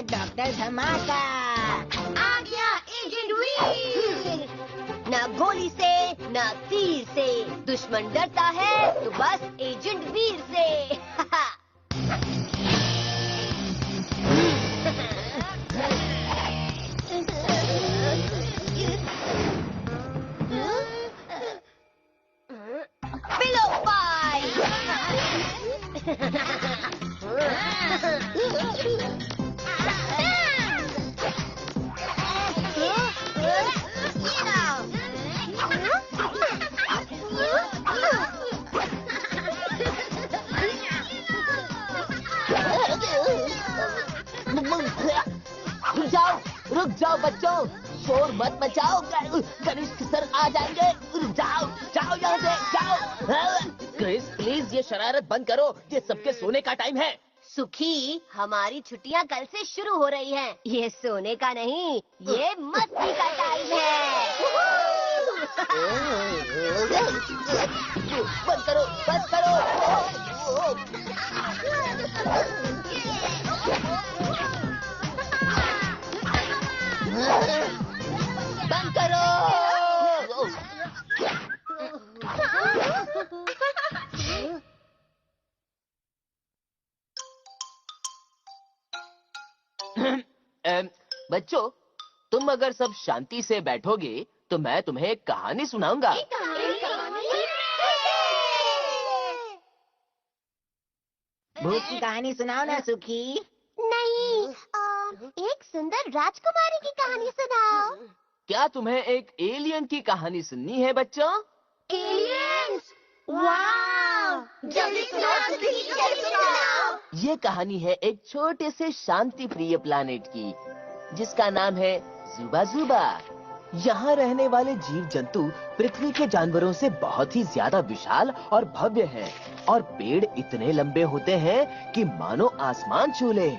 गया डॉक्टर धमाका। आ गया एजेंट वीर। न गोली से न तीर से, दुश्मन डरता है तो बस एजेंट वीर से। Pillow fight. रुक जाओ बच्चों, शोर मत मचाओ, कनिष्क सर आ जाएंगे। रुक जाओ, जाओ यहाँ से, जाओ। क्रिस प्लीज ये शरारत बंद करो, ये सबके सोने का टाइम है। सुखी, हमारी छुट्टियाँ कल से शुरू हो रही हैं। ये सोने का नहीं, ये मस्ती का टाइम है। बंद करो, बंद करो। बंद करो। बच्चों, तुम अगर सब शांति से बैठोगे तो मैं तुम्हें एक कहानी सुनाऊंगा। भूत की कहानी सुनाओ ना सुखी। नहीं, एक सुंदर राजकुमारी की कहानी सुनाओ। क्या तुम्हें एक एलियन की कहानी सुननी है बच्चों? एलियंस, वाव! जल्दी सुनाओ, जल्दी सुनाओ। ये कहानी है एक छोटे से शांति प्रिय प्लानेट की, जिसका नाम है जुबा जुबा। यहाँ रहने वाले जीव जंतु पृथ्वी के जानवरों से बहुत ही ज्यादा विशाल और भव्य हैं, और पेड़ इतने लंबे होते हैं कि मानो आसमान छू ले।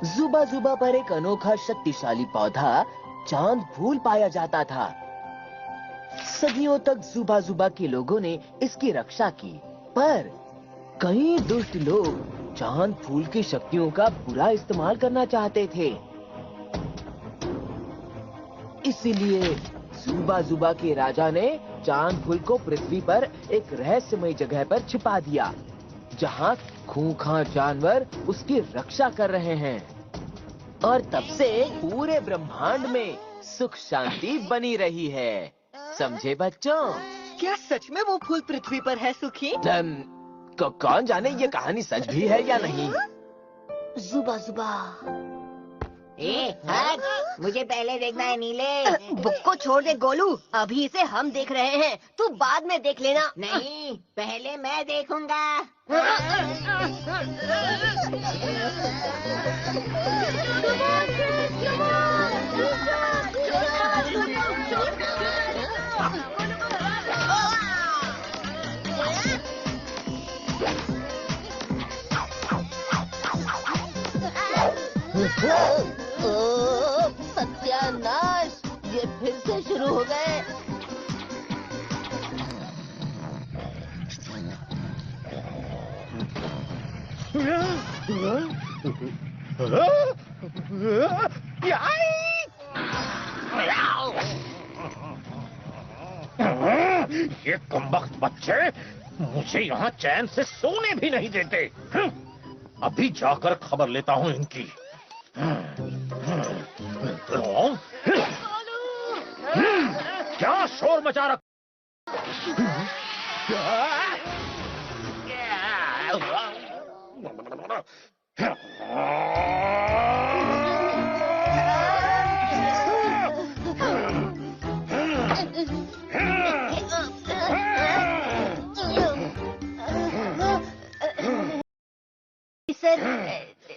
जुबा जुबा पर एक अनोखा शक्तिशाली पौधा चांद फूल पाया जाता था। सदियों तक जुबा जुबा के लोगों ने इसकी रक्षा की, पर कई दुष्ट लोग चांद फूल की शक्तियों का बुरा इस्तेमाल करना चाहते थे। इसीलिए जुबा जुबा के राजा ने चांद फूल को पृथ्वी पर एक रहस्यमय जगह पर छिपा दिया, जहाँ खूंखार जानवर उसकी रक्षा कर रहे हैं। और तब से पूरे ब्रह्मांड में सुख शांति बनी रही है। समझे बच्चों? क्या सच में वो फूल पृथ्वी पर है सुखी? कौन जाने ये कहानी सच भी है या नहीं। जुबा जुबा। हट, मुझे पहले देखना है नीले। बुक को छोड़ दे गोलू, अभी इसे हम देख रहे हैं, तू बाद में देख लेना। नहीं, पहले मैं देखूंगा। सत्यानाश, ये फिर से शुरू हो गए। ये कमबख्त बच्चे मुझे यहाँ चैन से सोने भी नहीं देते। अभी जाकर खबर लेता हूँ इनकी। क्या शोर मचा रखा? सर,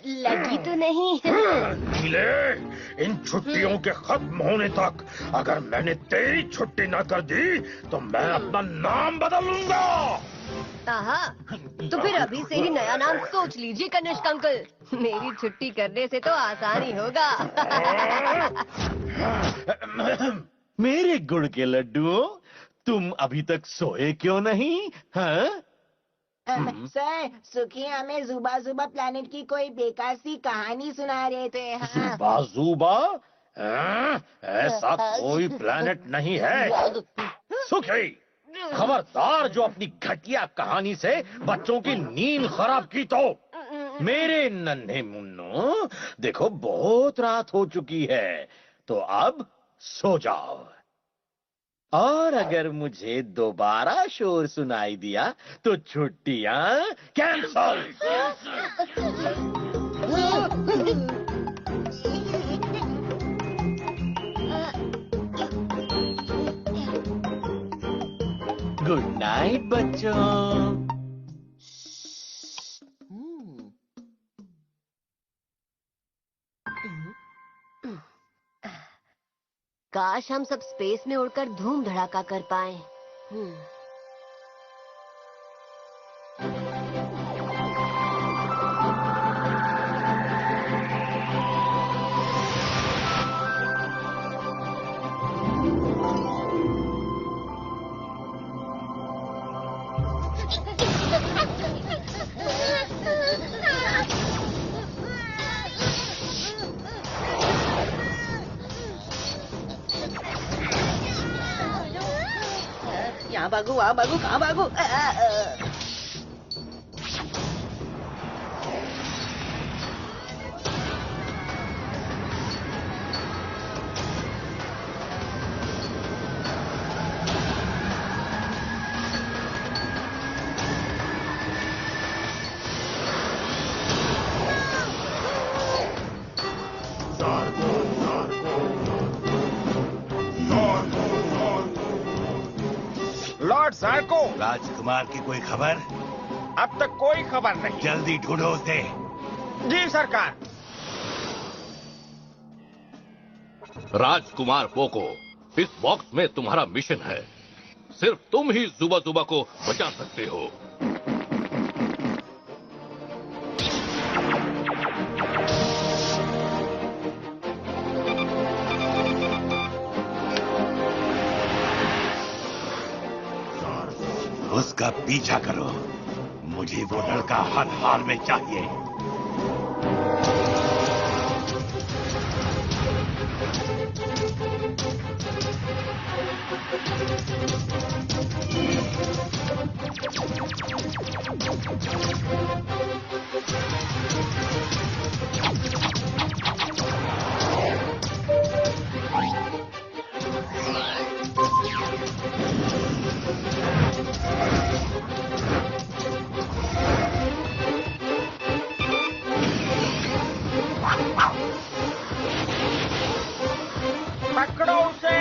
लगी तो नहीं? नीले, इन छुट्टियों के खत्म होने तक अगर मैंने तेरी छुट्टी न कर दी तो मैं अपना नाम बदल लूंगा। तो फिर अभी से ही नया नाम सोच लीजिए कनिष्क अंकल। मेरी छुट्टी करने से तो आसान ही होगा। मेरे गुड़ के लड्डुओं, तुम अभी तक सोए क्यों नहीं? हाँ? सर, सुखी हमें जुबा जुबा प्लेनेट की कोई बेकार सी कहानी सुना रहे थे। हाँ। बाजूबा? ऐसा कोई प्लेनेट नहीं है। सुखी, खबरदार जो अपनी घटिया कहानी से बच्चों की नींद खराब की तो। मेरे नन्हे मुन्नो, देखो बहुत रात हो चुकी है, तो अब सो जाओ। और अगर मुझे दोबारा शोर सुनाई दिया तो छुट्टियां कैंसल। गुड नाइट बच्चों। काश हम सब स्पेस में उड़कर धूम धड़ाका कर पाएं। यहाँ भागू, वहाँ भागू, कहाँ भागू? लॉर्ड सार्को, राजकुमार की कोई खबर? अब तक कोई खबर नहीं। जल्दी ढूंढो उसे। जी सरकार। राजकुमार पोको, इस बॉक्स में तुम्हारा मिशन है। सिर्फ तुम ही जुबा जुबा को बचा सकते हो। उसका पीछा करो। मुझे वो लड़का हर हाल में चाहिए। पकड़ो उसे।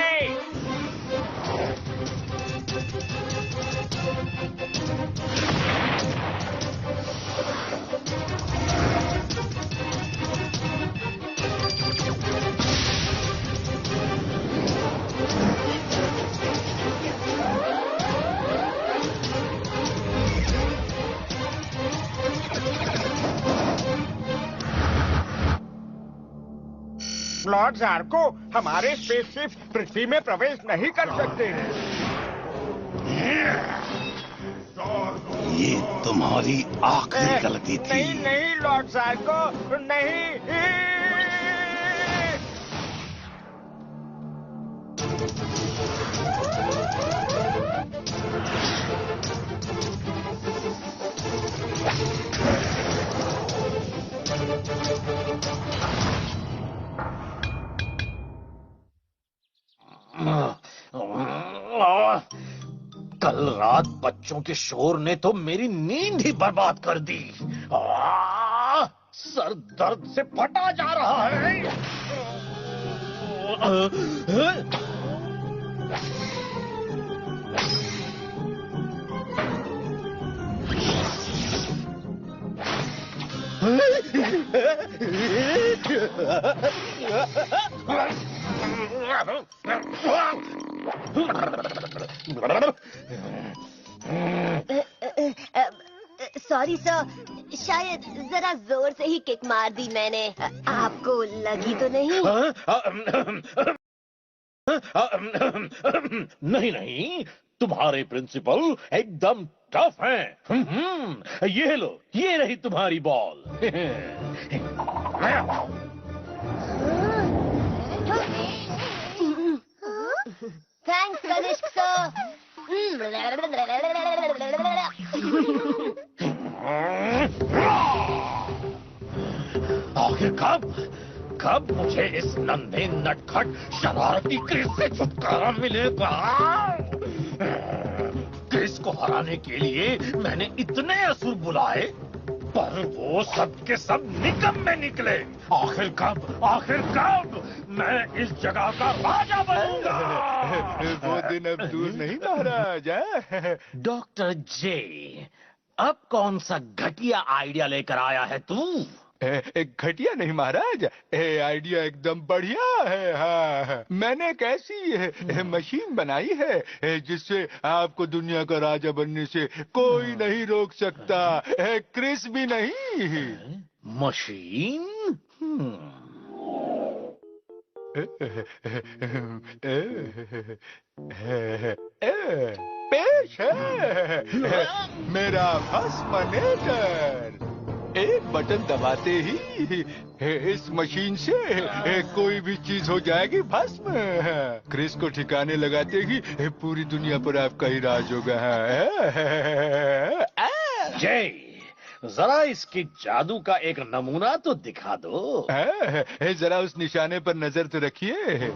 लॉर्ड सार्को, हमारे स्पेसशिप पृथ्वी में प्रवेश नहीं कर सकते। ये तुम्हारी आखिरी गलती थी। नहीं नहीं लॉर्ड सार्को, नहीं। कल रात बच्चों के शोर ने तो मेरी नींद ही बर्बाद कर दी। सर दर्द से फटा जा रहा है। सॉरी सर, शायद जरा जोर से ही किक मार दी मैंने। आपको लगी तो नहीं? नहीं नहीं, तुम्हारे प्रिंसिपल एकदम टफ हैं। ये लो, ये रही तुम्हारी बॉल। Thanks Kanishka sir. आखिर कब मुझे इस नन्हे नटखट शरारती क्रिस से छुटकारा मिलेगा? क्रिस को हराने के लिए मैंने इतने असुर बुलाए, पर वो सब के सब निकम्मे निकले। आखिर कब मैं इस जगह का राजा बनूंगा? वो दिन अब दूर नहीं महाराज। डॉक्टर जे, अब कौन सा घटिया आइडिया लेकर आया है तू? एक घटिया नहीं महाराज, आइडिया एकदम बढ़िया है। हाँ, मैंने एक ऐसी मशीन बनाई है जिससे आपको दुनिया का राजा बनने से कोई नहीं रोक सकता, क्रिस भी नहीं। मशीन? पेश है मेरा भस्मनेटर। एक बटन दबाते ही इस मशीन से कोई भी चीज हो जाएगी भस्म। क्रिस को ठिकाने लगाते ही पूरी दुनिया पर आपका ही राज होगा। जय, जरा इसके जादू का एक नमूना तो दिखा दो। जरा उस निशाने पर नजर तो रखिए।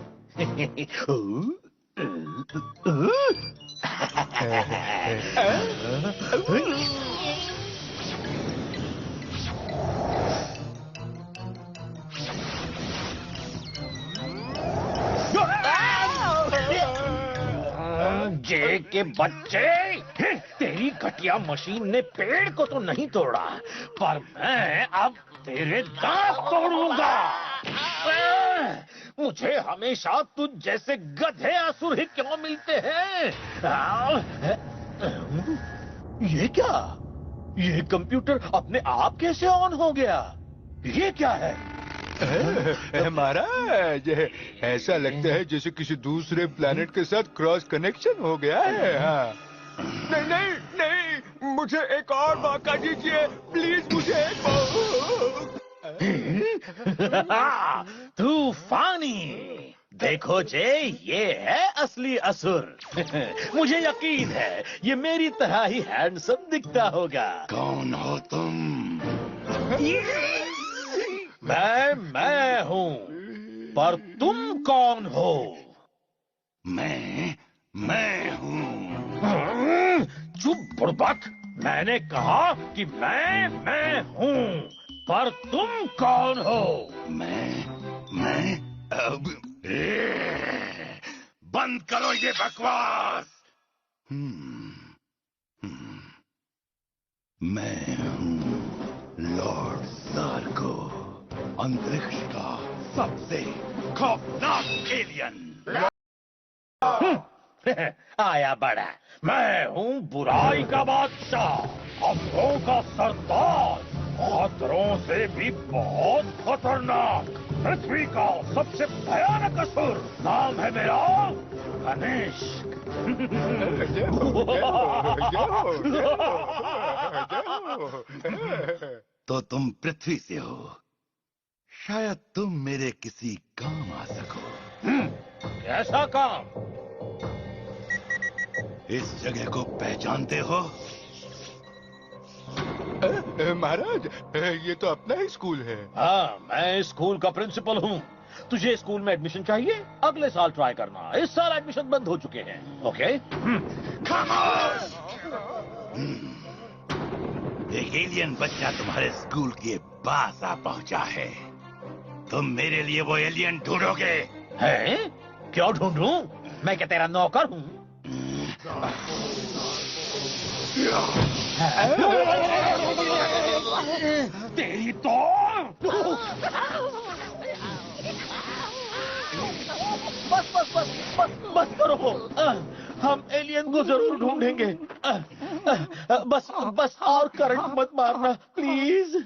जे के बच्चे, तेरी घटिया मशीन ने पेड़ को तो नहीं तोड़ा, पर मैं अब तेरे दांत तोड़ूंगा। मुझे हमेशा तुझ जैसे गधे असुर ही क्यों मिलते हैं? ये क्या? ये कंप्यूटर अपने आप कैसे ऑन हो गया? ये क्या है? महाराज, ऐसा लगता है जैसे किसी दूसरे प्लेनेट के साथ क्रॉस कनेक्शन हो गया है। हाँ। नहीं नहीं नहीं, मुझे एक और मौका दीजिए प्लीज, मुझे तूफानी। देखो जे, ये है असली असुर। मुझे यकीन है ये मेरी तरह ही हैंडसम दिखता होगा। कौन हो तुम? मैं हूँ, पर तुम कौन हो? मैं हूँ। चुप बुड़बक, मैंने कहा कि मैं हूँ, पर तुम कौन हो? मैं अब बंद करो ये बकवास। मैं हूँ लॉर्ड ज़ार्को, अंतरिक्ष का सबसे खौफनाक एलियन। आया बड़ा, मैं हूँ बुराई का बादशाह, खतरों का सरताज, खतरों से भी बहुत खतरनाक, पृथ्वी का सबसे भयानक असुर। नाम है मेरा कनिष्क। तो तुम पृथ्वी से हो, शायद तुम मेरे किसी काम आ सको। कैसा काम? इस जगह को पहचानते हो? महाराज, ये तो अपना ही स्कूल है। हाँ, मैं स्कूल का प्रिंसिपल हूँ। तुझे स्कूल में एडमिशन चाहिए? अगले साल ट्राई करना, इस साल एडमिशन बंद हो चुके हैं। ओके? खामोश! एक एलियन बच्चा तुम्हारे स्कूल के पास आ पहुंचा है। तुम मेरे लिए वो एलियन ढूंढोगे? हैं? क्यों ढूंढूं? मैं क्या तेरा नौकर हूँ? तेरी तो बस करो। हम एलियन को जरूर ढूंढेंगे। बस और करंट मत मारना प्लीज।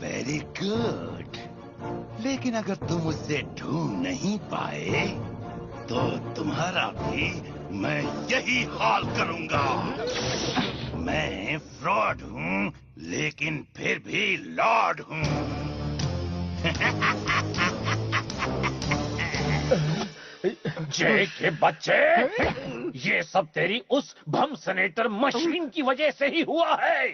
Very good. लेकिन अगर तुम उससे ढूंढ नहीं पाए तो तुम्हारा भी मैं यही हाल करूंगा। मैं फ्रॉड हूँ, लेकिन फिर भी लॉर्ड हूँ। जे के बच्चे, ये सब तेरी उस भम सनेटर मशीन की वजह से ही हुआ है।